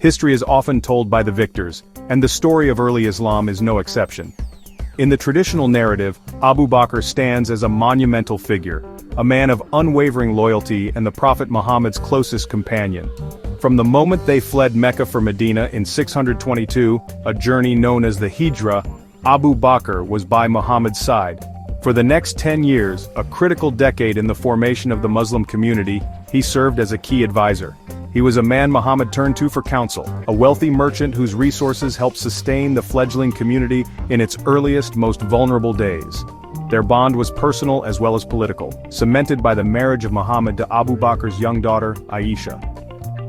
History is often told by the victors, and the story of early Islam is no exception. In the traditional narrative, Abu Bakr stands as a monumental figure, a man of unwavering loyalty and the Prophet Muhammad's closest companion. From the moment they fled Mecca for Medina in 622, a journey known as the Hijra, Abu Bakr was by Muhammad's side. For the next 10 years, a critical decade in the formation of the Muslim community, he served as a key advisor. He was a man Muhammad turned to for counsel, a wealthy merchant whose resources helped sustain the fledgling community in its earliest, most vulnerable days. Their bond was personal as well as political, cemented by the marriage of Muhammad to Abu Bakr's young daughter, Aisha.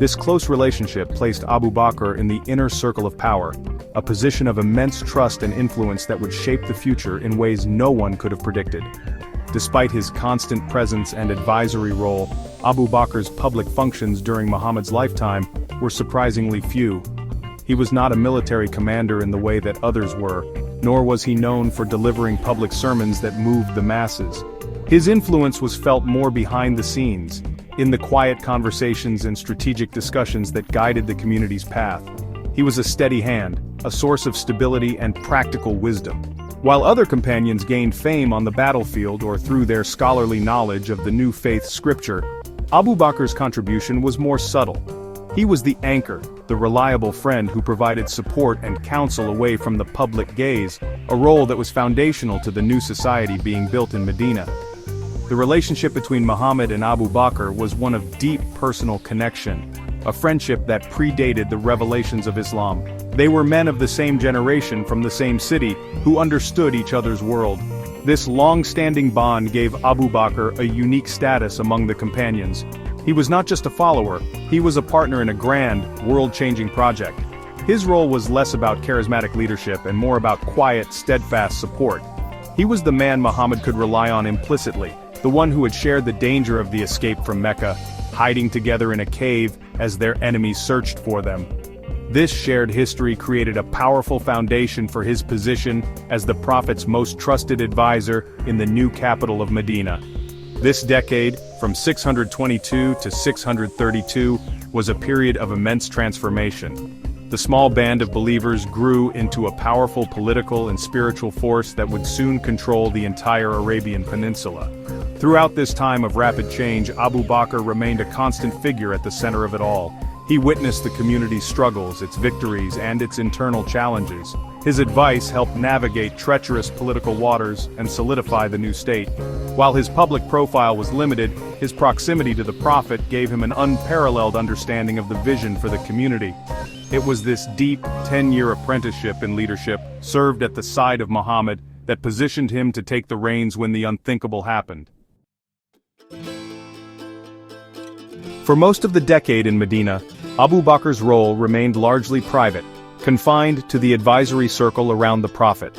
This close relationship placed Abu Bakr in the inner circle of power, a position of immense trust and influence that would shape the future in ways no one could have predicted. Despite his constant presence and advisory role, Abu Bakr's public functions during Muhammad's lifetime were surprisingly few. He was not a military commander in the way that others were, nor was he known for delivering public sermons that moved the masses. His influence was felt more behind the scenes, in the quiet conversations and strategic discussions that guided the community's path. He was a steady hand, a source of stability and practical wisdom. While other companions gained fame on the battlefield or through their scholarly knowledge of the new faith scripture, Abu Bakr's contribution was more subtle. He was the anchor, the reliable friend who provided support and counsel away from the public gaze, a role that was foundational to the new society being built in Medina. The relationship between Muhammad and Abu Bakr was one of deep personal connection, a friendship that predated the revelations of Islam. They were men of the same generation from the same city, who understood each other's world. This long-standing bond gave Abu Bakr a unique status among the companions. He was not just a follower, he was a partner in a grand, world-changing project. His role was less about charismatic leadership and more about quiet, steadfast support. He was the man Muhammad could rely on implicitly, the one who had shared the danger of the escape from Mecca, hiding together in a cave as their enemies searched for them. This shared history created a powerful foundation for his position as the Prophet's most trusted advisor in the new capital of Medina. This decade, from 622 to 632, was a period of immense transformation. The small band of believers grew into a powerful political and spiritual force that would soon control the entire Arabian Peninsula. Throughout this time of rapid change, Abu Bakr remained a constant figure at the center of it all. He witnessed the community's struggles, its victories, and its internal challenges. His advice helped navigate treacherous political waters and solidify the new state. While his public profile was limited, his proximity to the Prophet gave him an unparalleled understanding of the vision for the community. It was this deep, 10-year apprenticeship in leadership, served at the side of Muhammad, that positioned him to take the reins when the unthinkable happened. For most of the decade in Medina, Abu Bakr's role remained largely private, confined to the advisory circle around the Prophet.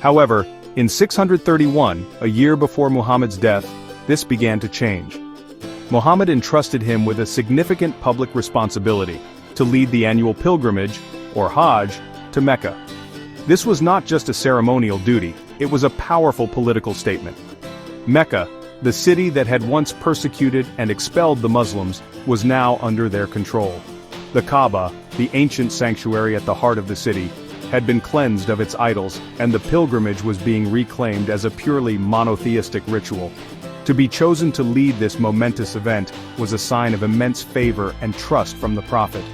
However, in 631, a year before Muhammad's death, this began to change. Muhammad entrusted him with a significant public responsibility, to lead the annual pilgrimage, or Hajj, to Mecca. This was not just a ceremonial duty, it was a powerful political statement. Mecca, the city that had once persecuted and expelled the Muslims, was now under their control. The Kaaba, the ancient sanctuary at the heart of the city, had been cleansed of its idols, and the pilgrimage was being reclaimed as a purely monotheistic ritual. To be chosen to lead this momentous event was a sign of immense favor and trust from the Prophet.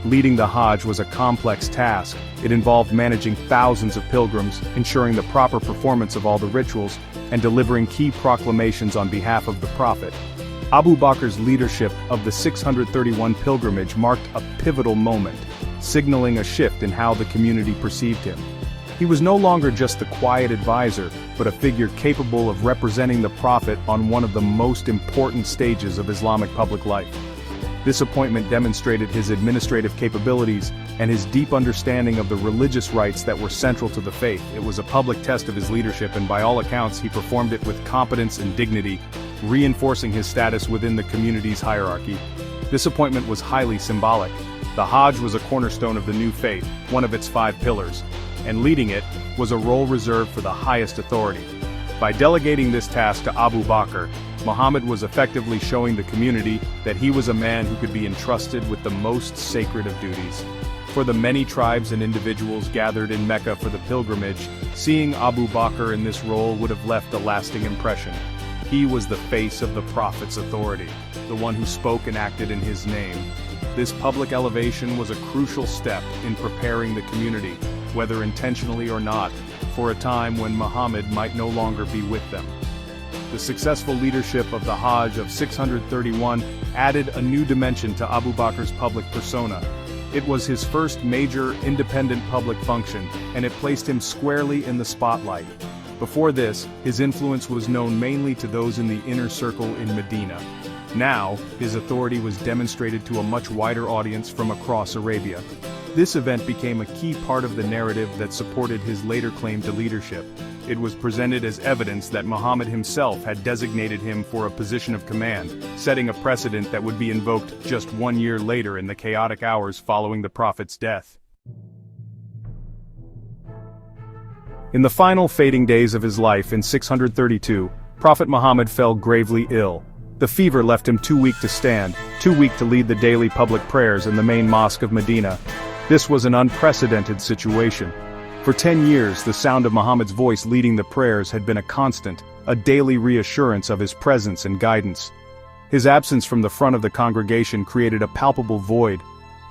Leading the Hajj was a complex task. It involved managing thousands of pilgrims, ensuring the proper performance of all the rituals, and delivering key proclamations on behalf of the Prophet. Abu Bakr's leadership of the 631 pilgrimage marked a pivotal moment, signaling a shift in how the community perceived him. He was no longer just the quiet advisor, but a figure capable of representing the Prophet on one of the most important stages of Islamic public life. This appointment demonstrated his administrative capabilities and his deep understanding of the religious rites that were central to the faith. It was a public test of his leadership, and by all accounts he performed it with competence and dignity, reinforcing his status within the community's hierarchy. This appointment was highly symbolic. The Hajj was a cornerstone of the new faith, one of its 5 pillars, and leading it was a role reserved for the highest authority. By delegating this task to Abu Bakr, Muhammad was effectively showing the community that he was a man who could be entrusted with the most sacred of duties. For the many tribes and individuals gathered in Mecca for the pilgrimage, seeing Abu Bakr in this role would have left a lasting impression. He was the face of the Prophet's authority, the one who spoke and acted in his name. This public elevation was a crucial step in preparing the community, whether intentionally or not, for a time when Muhammad might no longer be with them. The successful leadership of the Hajj of 631 added a new dimension to Abu Bakr's public persona. It was his first major, independent public function, and it placed him squarely in the spotlight. Before this, his influence was known mainly to those in the inner circle in Medina. Now, his authority was demonstrated to a much wider audience from across Arabia. This event became a key part of the narrative that supported his later claim to leadership. It was presented as evidence that Muhammad himself had designated him for a position of command, setting a precedent that would be invoked just 1 year later in the chaotic hours following the Prophet's death. In the final fading days of his life in 632, Prophet Muhammad fell gravely ill. The fever left him too weak to stand, too weak to lead the daily public prayers in the main mosque of Medina. This was an unprecedented situation. For 10 years, the sound of Muhammad's voice leading the prayers had been a constant, a daily reassurance of his presence and guidance. His absence from the front of the congregation created a palpable void,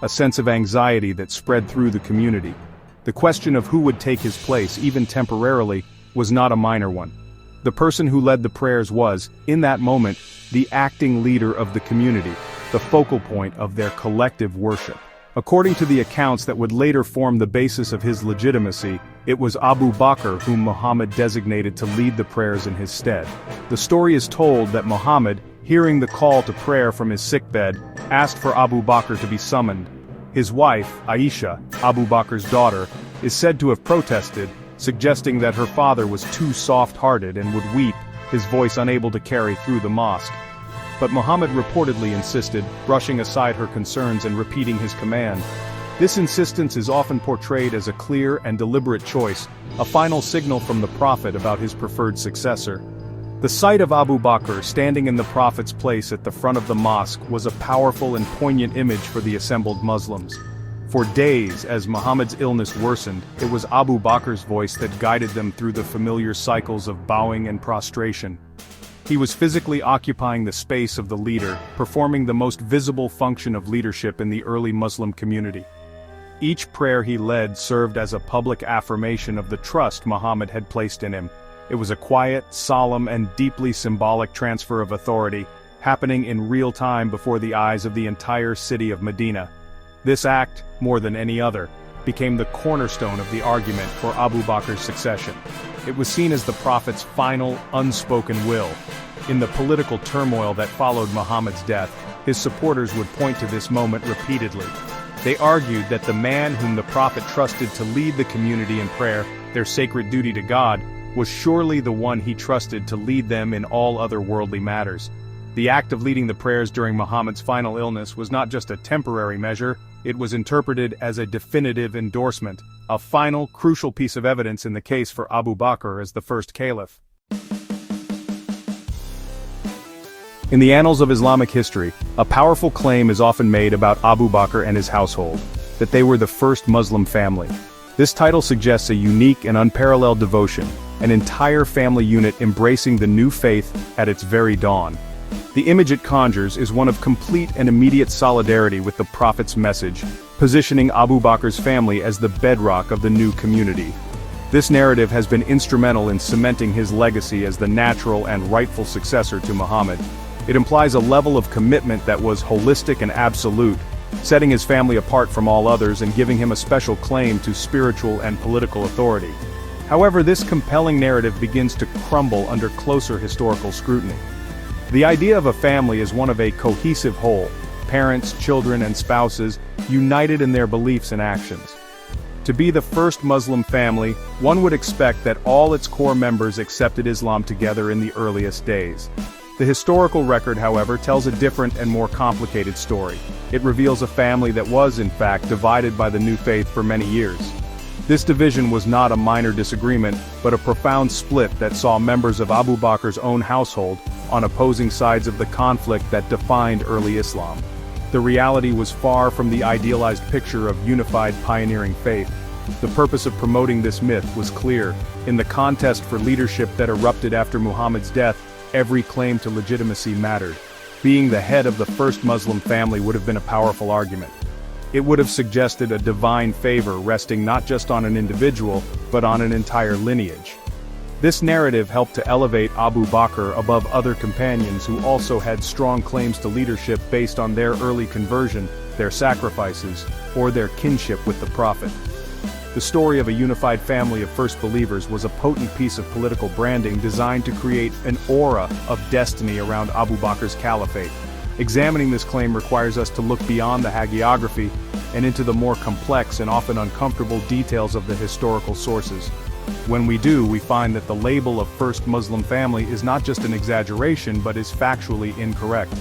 a sense of anxiety that spread through the community. The question of who would take his place, even temporarily, was not a minor one. The person who led the prayers was, in that moment, the acting leader of the community, the focal point of their collective worship. According to the accounts that would later form the basis of his legitimacy, it was Abu Bakr whom Muhammad designated to lead the prayers in his stead. The story is told that Muhammad, hearing the call to prayer from his sickbed, asked for Abu Bakr to be summoned. His wife, Aisha, Abu Bakr's daughter, is said to have protested, suggesting that her father was too soft-hearted and would weep, his voice unable to carry through the mosque. But Muhammad reportedly insisted, brushing aside her concerns and repeating his command. This insistence is often portrayed as a clear and deliberate choice, a final signal from the Prophet about his preferred successor. The sight of Abu Bakr standing in the Prophet's place at the front of the mosque was a powerful and poignant image for the assembled Muslims. For days, as Muhammad's illness worsened, it was Abu Bakr's voice that guided them through the familiar cycles of bowing and prostration. He was physically occupying the space of the leader, performing the most visible function of leadership in the early Muslim community. Each prayer he led served as a public affirmation of the trust Muhammad had placed in him. It was a quiet, solemn, and deeply symbolic transfer of authority, happening in real time before the eyes of the entire city of Medina. This act, more than any other, became the cornerstone of the argument for Abu Bakr's succession. It was seen as the Prophet's final, unspoken will. In the political turmoil that followed Muhammad's death, his supporters would point to this moment repeatedly. They argued that the man whom the Prophet trusted to lead the community in prayer, their sacred duty to God, was surely the one he trusted to lead them in all other worldly matters. The act of leading the prayers during Muhammad's final illness was not just a temporary measure, it was interpreted as a definitive endorsement, a final, crucial piece of evidence in the case for Abu Bakr as the first caliph. In the annals of Islamic history, a powerful claim is often made about Abu Bakr and his household, that they were the first Muslim family. This title suggests a unique and unparalleled devotion, an entire family unit embracing the new faith at its very dawn. The image it conjures is one of complete and immediate solidarity with the Prophet's message, positioning Abu Bakr's family as the bedrock of the new community. This narrative has been instrumental in cementing his legacy as the natural and rightful successor to Muhammad. It implies a level of commitment that was holistic and absolute, setting his family apart from all others and giving him a special claim to spiritual and political authority. However, this compelling narrative begins to crumble under closer historical scrutiny. The idea of a family is one of a cohesive whole, parents, children, and spouses, united in their beliefs and actions. To be the first Muslim family, one would expect that all its core members accepted Islam together in the earliest days. The historical record, however, tells a different and more complicated story. It reveals a family that was, in fact, divided by the new faith for many years. This division was not a minor disagreement, but a profound split that saw members of Abu Bakr's own household on opposing sides of the conflict that defined early Islam. The reality was far from the idealized picture of unified pioneering faith. The purpose of promoting this myth was clear. In the contest for leadership that erupted after Muhammad's death, every claim to legitimacy mattered. Being the head of the first Muslim family would have been a powerful argument. It would have suggested a divine favor resting not just on an individual, but on an entire lineage. This narrative helped to elevate Abu Bakr above other companions who also had strong claims to leadership based on their early conversion, their sacrifices, or their kinship with the Prophet. The story of a unified family of first believers was a potent piece of political branding designed to create an aura of destiny around Abu Bakr's caliphate. Examining this claim requires us to look beyond the hagiography and into the more complex and often uncomfortable details of the historical sources. When we do, we find that the label of first Muslim family is not just an exaggeration but is factually incorrect.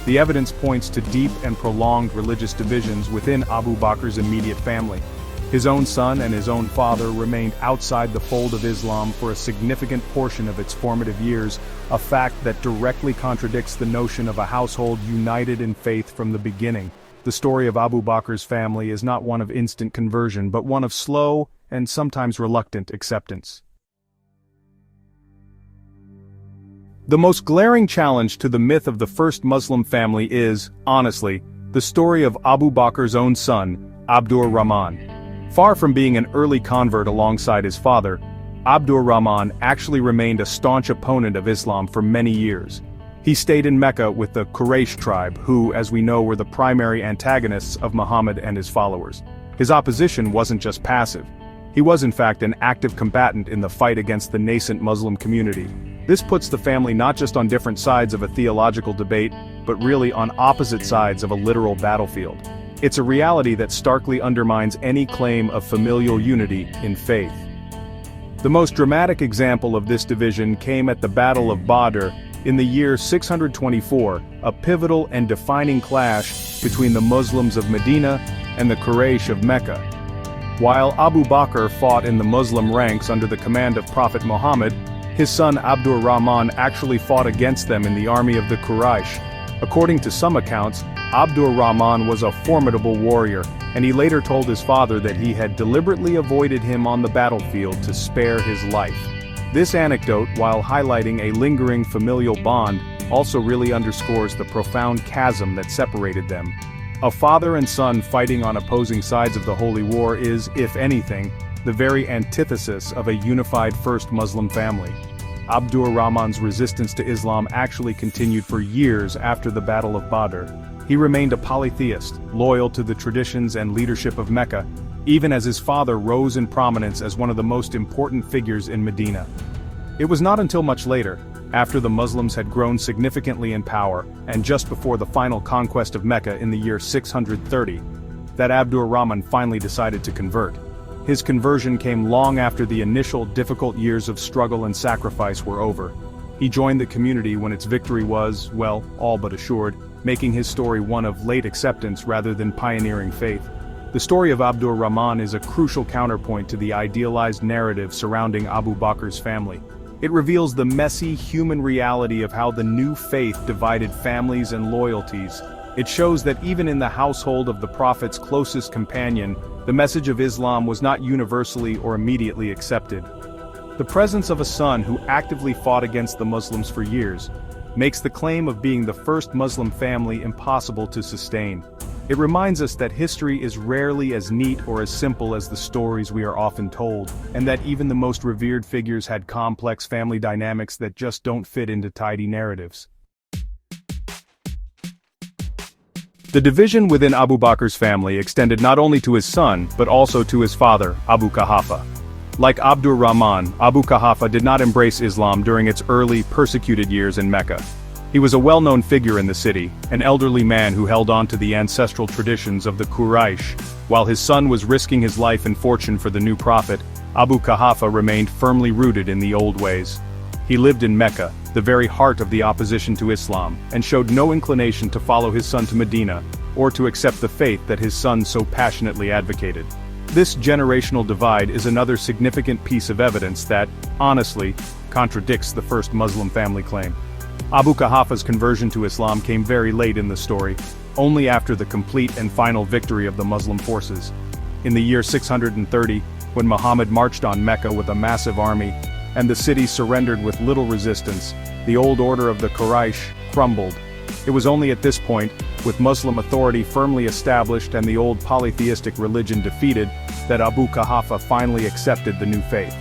The evidence points to deep and prolonged religious divisions within Abu Bakr's immediate family. His own son and his own father remained outside the fold of Islam for a significant portion of its formative years, a fact that directly contradicts the notion of a household united in faith from the beginning. The story of Abu Bakr's family is not one of instant conversion but one of slow and sometimes reluctant acceptance. The most glaring challenge to the myth of the first Muslim family is, honestly, the story of Abu Bakr's own son, Abdur Rahman. Far from being an early convert alongside his father, Abdur Rahman actually remained a staunch opponent of Islam for many years. He stayed in Mecca with the Quraysh tribe who, as we know, were the primary antagonists of Muhammad and his followers. His opposition wasn't just passive. He was in fact an active combatant in the fight against the nascent Muslim community. This puts the family not just on different sides of a theological debate, but really on opposite sides of a literal battlefield. It's a reality that starkly undermines any claim of familial unity in faith. The most dramatic example of this division came at the Battle of Badr in the year 624, a pivotal and defining clash between the Muslims of Medina and the Quraysh of Mecca. While Abu Bakr fought in the Muslim ranks under the command of Prophet Muhammad, his son Abdur Rahman actually fought against them in the army of the Quraysh. According to some accounts, Abdur Rahman was a formidable warrior, and he later told his father that he had deliberately avoided him on the battlefield to spare his life. This anecdote, while highlighting a lingering familial bond, also really underscores the profound chasm that separated them. A father and son fighting on opposing sides of the Holy War is, if anything, the very antithesis of a unified first Muslim family. Abdur Rahman's resistance to Islam actually continued for years after the Battle of Badr. He remained a polytheist, loyal to the traditions and leadership of Mecca, even as his father rose in prominence as one of the most important figures in Medina. It was not until much later, after the Muslims had grown significantly in power, and just before the final conquest of Mecca in the year 630, that Abdur Rahman finally decided to convert. His conversion came long after the initial difficult years of struggle and sacrifice were over. He joined the community when its victory was, well, all but assured, making his story one of late acceptance rather than pioneering faith. The story of Abdur Rahman is a crucial counterpoint to the idealized narrative surrounding Abu Bakr's family. It reveals the messy human reality of how the new faith divided families and loyalties. It shows that even in the household of the Prophet's closest companion, the message of Islam was not universally or immediately accepted. The presence of a son who actively fought against the Muslims for years makes the claim of being the first Muslim family impossible to sustain. It reminds us that history is rarely as neat or as simple as the stories we are often told, and that even the most revered figures had complex family dynamics that just don't fit into tidy narratives. The division within Abu Bakr's family extended not only to his son, but also to his father, Abu Quhafa. Like Abdur Rahman, Abu Quhafa did not embrace Islam during its early, persecuted years in Mecca. He was a well-known figure in the city, an elderly man who held on to the ancestral traditions of the Quraysh. While his son was risking his life and fortune for the new prophet, Abu Quhafa remained firmly rooted in the old ways. He lived in Mecca, the very heart of the opposition to Islam, and showed no inclination to follow his son to Medina, or to accept the faith that his son so passionately advocated. This generational divide is another significant piece of evidence that, honestly, contradicts the first Muslim family claim. Abu Quhafa's conversion to Islam came very late in the story, only after the complete and final victory of the Muslim forces. In the year 630, when Muhammad marched on Mecca with a massive army, and the city surrendered with little resistance, the old order of the Quraysh crumbled. It was only at this point, with Muslim authority firmly established and the old polytheistic religion defeated, that Abu Quhafa finally accepted the new faith.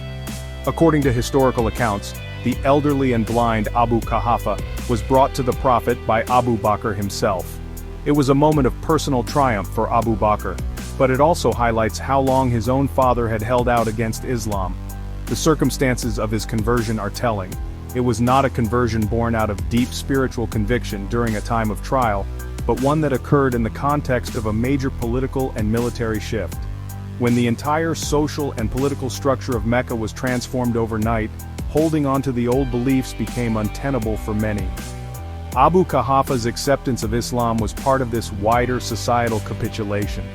According to historical accounts, the elderly and blind Abu Quhafa was brought to the Prophet by Abu Bakr himself. It was a moment of personal triumph for Abu Bakr, but it also highlights how long his own father had held out against Islam. The circumstances of his conversion are telling. It was not a conversion born out of deep spiritual conviction during a time of trial, but one that occurred in the context of a major political and military shift. When the entire social and political structure of Mecca was transformed overnight, holding on to the old beliefs became untenable for many. Abu Quhafa's acceptance of Islam was part of this wider societal capitulation.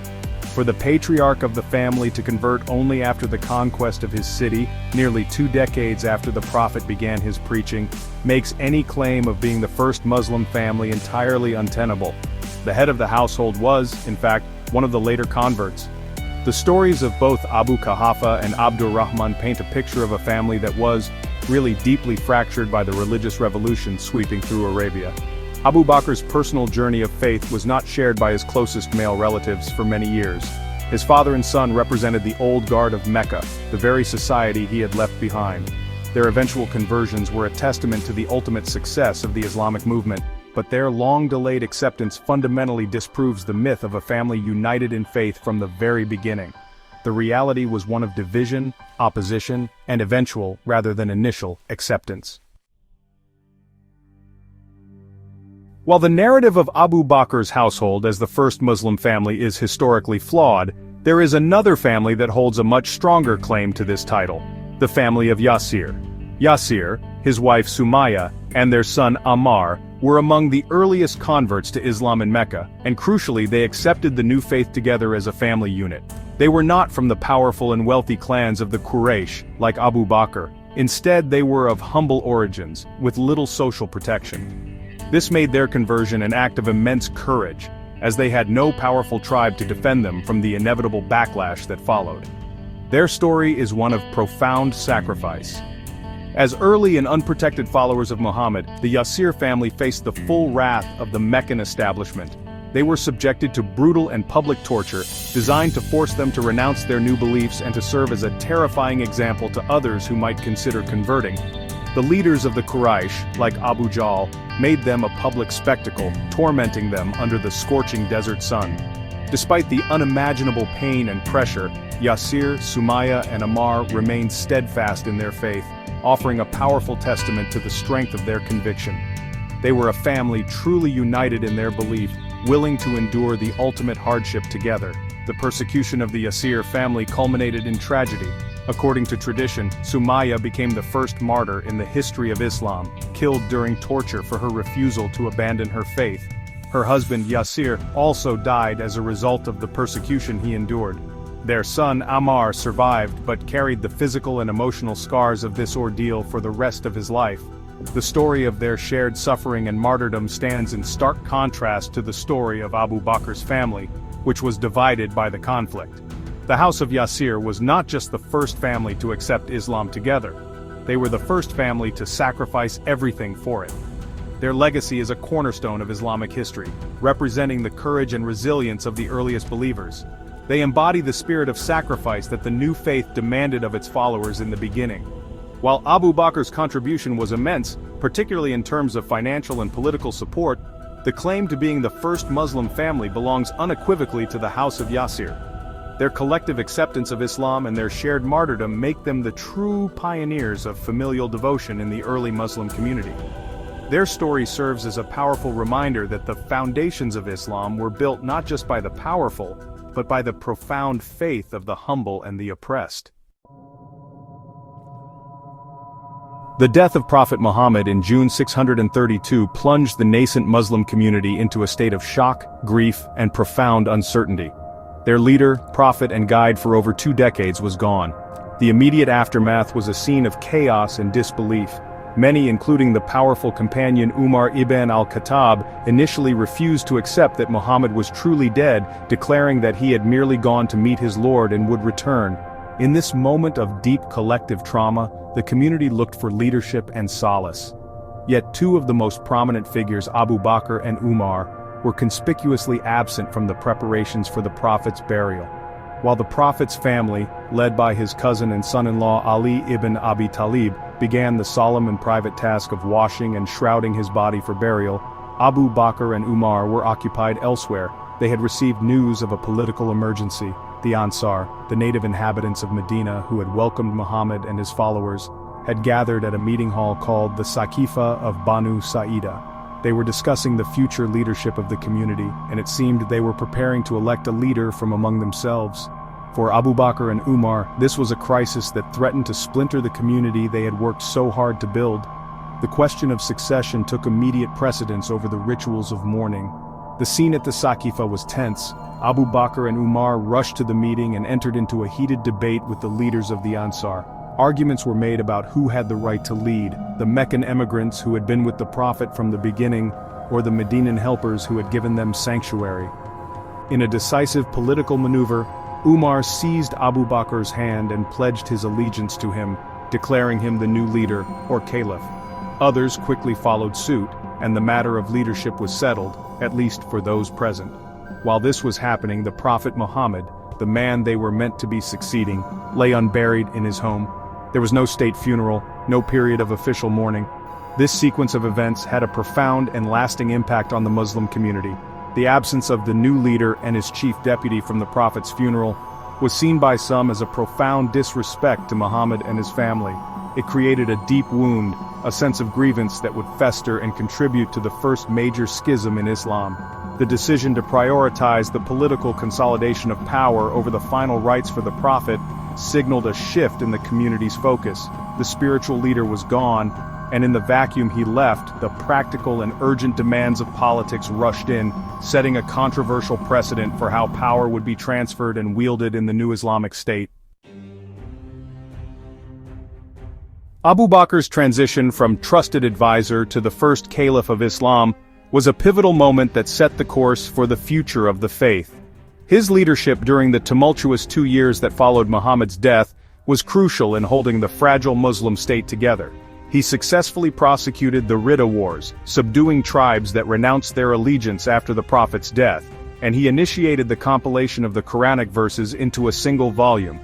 For the patriarch of the family to convert only after the conquest of his city, nearly 2 decades after the Prophet began his preaching, makes any claim of being the first Muslim family entirely untenable. The head of the household was, in fact, one of the later converts. The stories of both Abu Quhafa and Abdurrahman paint a picture of a family that was, really deeply fractured by the religious revolution sweeping through Arabia. Abu Bakr's personal journey of faith was not shared by his closest male relatives for many years. His father and son represented the old guard of Mecca, the very society he had left behind. Their eventual conversions were a testament to the ultimate success of the Islamic movement, but their long-delayed acceptance fundamentally disproves the myth of a family united in faith from the very beginning. The reality was one of division, opposition, and eventual, rather than initial, acceptance. While the narrative of Abu Bakr's household as the first Muslim family is historically flawed, there is another family that holds a much stronger claim to this title: the family of Yasir. Yasir, his wife Sumaya, and their son Ammar were among the earliest converts to Islam in Mecca, and crucially they accepted the new faith together as a family unit. They were not from the powerful and wealthy clans of the Quraysh, like Abu Bakr. Instead, they were of humble origins, with little social protection. This made their conversion an act of immense courage, as they had no powerful tribe to defend them from the inevitable backlash that followed. Their story is one of profound sacrifice. As early and unprotected followers of Muhammad, the Yasir family faced the full wrath of the Meccan establishment. They were subjected to brutal and public torture, designed to force them to renounce their new beliefs and to serve as a terrifying example to others who might consider converting. The leaders of the Quraysh, like Abu Jahl, made them a public spectacle, tormenting them under the scorching desert sun. Despite the unimaginable pain and pressure, Yasir, Sumaya, and Ammar remained steadfast in their faith, offering a powerful testament to the strength of their conviction. They were a family truly united in their belief, willing to endure the ultimate hardship together. The persecution of the Yasir family culminated in tragedy. According to tradition, Sumaya became the first martyr in the history of Islam, killed during torture for her refusal to abandon her faith. Her husband Yasir also died as a result of the persecution he endured. Their son Ammar survived but carried the physical and emotional scars of this ordeal for the rest of his life. The story of their shared suffering and martyrdom stands in stark contrast to the story of Abu Bakr's family, which was divided by the conflict. The House of Yasir was not just the first family to accept Islam together. They were the first family to sacrifice everything for it. Their legacy is a cornerstone of Islamic history, representing the courage and resilience of the earliest believers. They embody the spirit of sacrifice that the new faith demanded of its followers in the beginning. While Abu Bakr's contribution was immense, particularly in terms of financial and political support, the claim to being the first Muslim family belongs unequivocally to the House of Yasir. Their collective acceptance of Islam and their shared martyrdom make them the true pioneers of familial devotion in the early Muslim community. Their story serves as a powerful reminder that the foundations of Islam were built not just by the powerful, but by the profound faith of the humble and the oppressed. The death of Prophet Muhammad in June 632 plunged the nascent Muslim community into a state of shock, grief, and profound uncertainty. Their leader, prophet and guide for over 2 decades was gone. The immediate aftermath was a scene of chaos and disbelief. Many, including the powerful companion Umar ibn al-Khattab, initially refused to accept that Muhammad was truly dead, declaring that he had merely gone to meet his Lord and would return. In this moment of deep collective trauma, the community looked for leadership and solace. Yet 2 of the most prominent figures, Abu Bakr and Umar, were conspicuously absent from the preparations for the Prophet's burial. While the Prophet's family, led by his cousin and son-in-law Ali ibn Abi Talib, began the solemn and private task of washing and shrouding his body for burial, Abu Bakr and Umar were occupied elsewhere. They had received news of a political emergency. The Ansar, the native inhabitants of Medina who had welcomed Muhammad and his followers, had gathered at a meeting hall called the Saqifa of Banu Sa'ida. They were discussing the future leadership of the community, and it seemed they were preparing to elect a leader from among themselves. For Abu Bakr and Umar, this was a crisis that threatened to splinter the community they had worked so hard to build. The question of succession took immediate precedence over the rituals of mourning. The scene at the Saqifa was tense. Abu Bakr and Umar rushed to the meeting and entered into a heated debate with the leaders of the Ansar. Arguments were made about who had the right to lead, the Meccan emigrants who had been with the Prophet from the beginning, or the Medinan helpers who had given them sanctuary. In a decisive political maneuver, Umar seized Abu Bakr's hand and pledged his allegiance to him, declaring him the new leader, or caliph. Others quickly followed suit, and the matter of leadership was settled, at least for those present. While this was happening, the Prophet Muhammad, the man they were meant to be succeeding, lay unburied in his home. There was no state funeral, no period of official mourning. This sequence of events had a profound and lasting impact on the Muslim community. The absence of the new leader and his chief deputy from the Prophet's funeral was seen by some as a profound disrespect to Muhammad and his family. It created a deep wound, a sense of grievance that would fester and contribute to the first major schism in Islam. The decision to prioritize the political consolidation of power over the final rights for the Prophet signaled a shift in the community's focus. The spiritual leader was gone, and in the vacuum he left, the practical and urgent demands of politics rushed in, setting a controversial precedent for how power would be transferred and wielded in the new Islamic state. Abu Bakr's transition from trusted advisor to the first caliph of Islam was a pivotal moment that set the course for the future of the faith. His leadership during the tumultuous 2 years that followed Muhammad's death was crucial in holding the fragile Muslim state together. He successfully prosecuted the Ridda Wars, subduing tribes that renounced their allegiance after the Prophet's death, and he initiated the compilation of the Quranic verses into a single volume.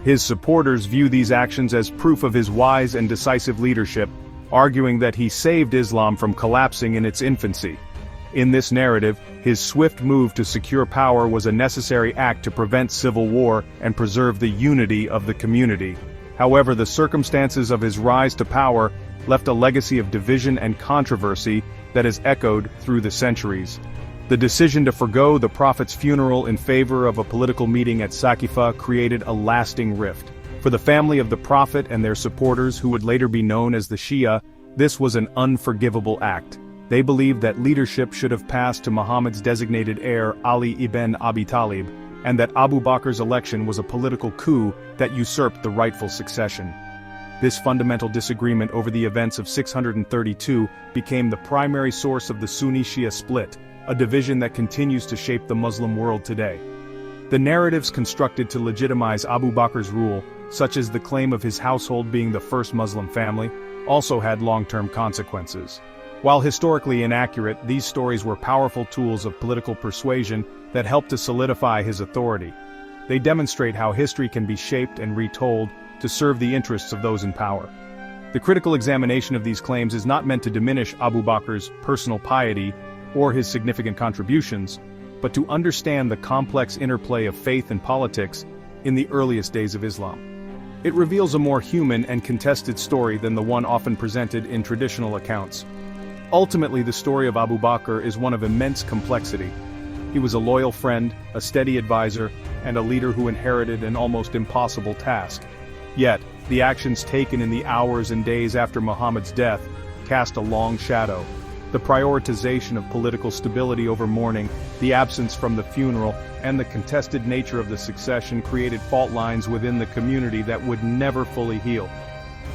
His supporters view these actions as proof of his wise and decisive leadership, arguing that he saved Islam from collapsing in its infancy. In this narrative, his swift move to secure power was a necessary act to prevent civil war and preserve the unity of the community. However, the circumstances of his rise to power left a legacy of division and controversy that has echoed through the centuries. The decision to forgo the Prophet's funeral in favor of a political meeting at Saqifa created a lasting rift. For the family of the Prophet and their supporters, who would later be known as the Shia, this was an unforgivable act. They believed that leadership should have passed to Muhammad's designated heir Ali ibn Abi Talib, and that Abu Bakr's election was a political coup that usurped the rightful succession. This fundamental disagreement over the events of 632 became the primary source of the Sunni-Shia split, a division that continues to shape the Muslim world today. The narratives constructed to legitimize Abu Bakr's rule, such as the claim of his household being the first Muslim family, also had long-term consequences. While historically inaccurate, these stories were powerful tools of political persuasion that helped to solidify his authority. They demonstrate how history can be shaped and retold to serve the interests of those in power. The critical examination of these claims is not meant to diminish Abu Bakr's personal piety or his significant contributions, but to understand the complex interplay of faith and politics in the earliest days of Islam. It reveals a more human and contested story than the one often presented in traditional accounts. Ultimately, the story of Abu Bakr is one of immense complexity. He was a loyal friend, a steady advisor, and a leader who inherited an almost impossible task. Yet, the actions taken in the hours and days after Muhammad's death cast a long shadow. The prioritization of political stability over mourning, the absence from the funeral, and the contested nature of the succession created fault lines within the community that would never fully heal.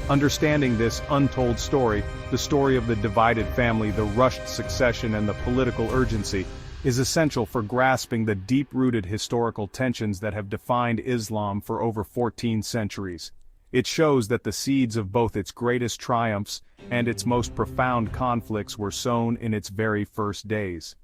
Understanding this untold story, the story of the divided family, the rushed succession, and the political urgency, is essential for grasping the deep-rooted historical tensions that have defined Islam for over 14 centuries. It shows that the seeds of both its greatest triumphs and its most profound conflicts were sown in its very first days.